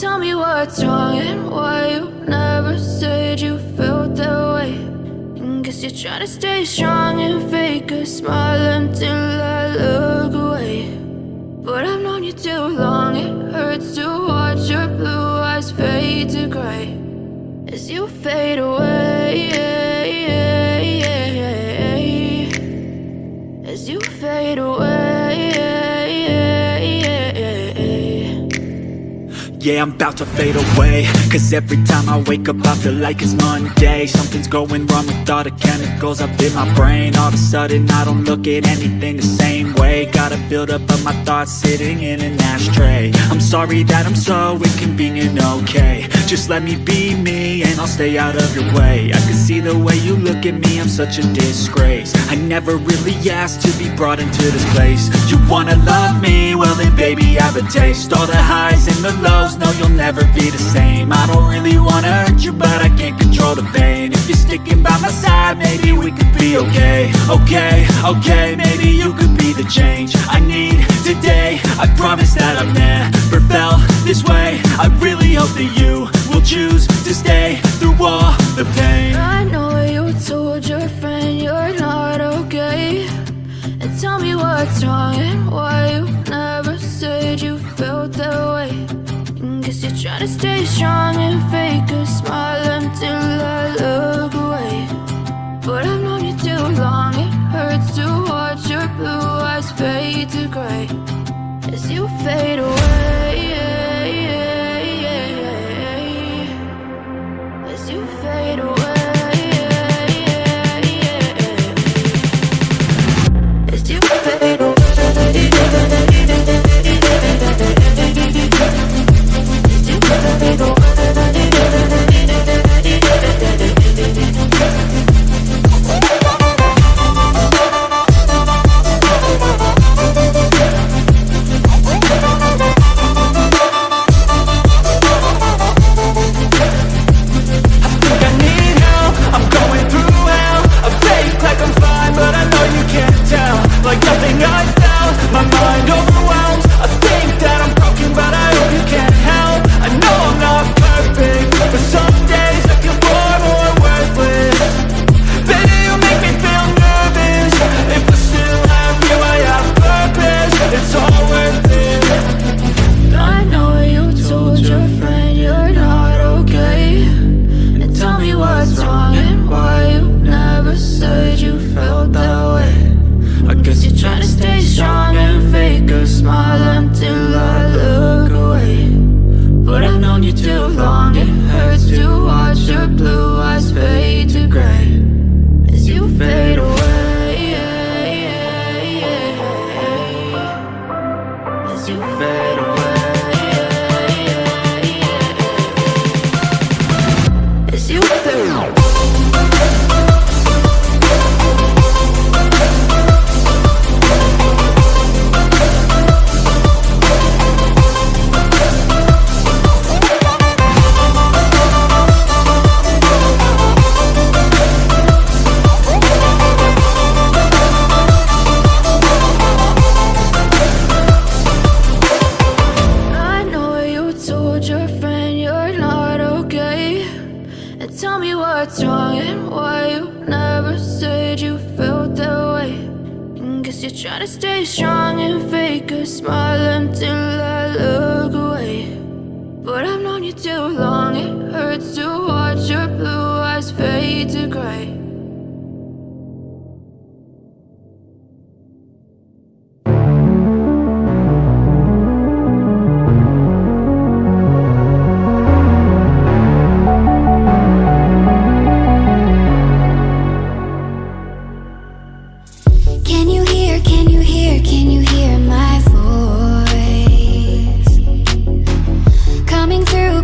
Tell me what's wrong and why you never said you felt that way. And guess you're trying to stay strong and fake a smile until I look away. But I've known you too long, it hurts to watch your blue eyes fade to gray as you fade away, as you fade away. Yeah, I'm about to fade away, cause every time I wake up I feel like it's Monday. Something's going wrong with all the chemicals up in my brain. All of a sudden I don't look at anything the same way. Got a buildup of my thoughts sitting in an ashtray. I'm sorry that I'm so inconvenient, okay. Just let me be me and I'll stay out of your way. I can see the way you look at me, I'm such a disgrace. I never really asked to be brought into this place. You wanna love me? Well then baby I have a taste. All the highs and the lows, no, you'll never be the same. I don't really wanna hurt you, but I can't control the pain. If you're sticking by my side, maybe we could be okay. Okay, maybe you could be the change I need today. I promise that I've never felt this way. I really hope that you will choose to stay through all the pain. I know you told your friend you're not okay. And tell me what's wrong and why you never said you felt that way. Guess you're trying to stay strong and fake a smile until I look away. But I've known you too long, it hurts to watch your blue eyes fade to gray as you fade away, as you fade away, as you fade away. Tell me what's wrong and why you never said you felt that way. And guess you're trying to stay strong and fake a smile until I look away. But I've known you too long, it hurts to watch your blue eyes fade to gray. Can you hear my voice? Coming through,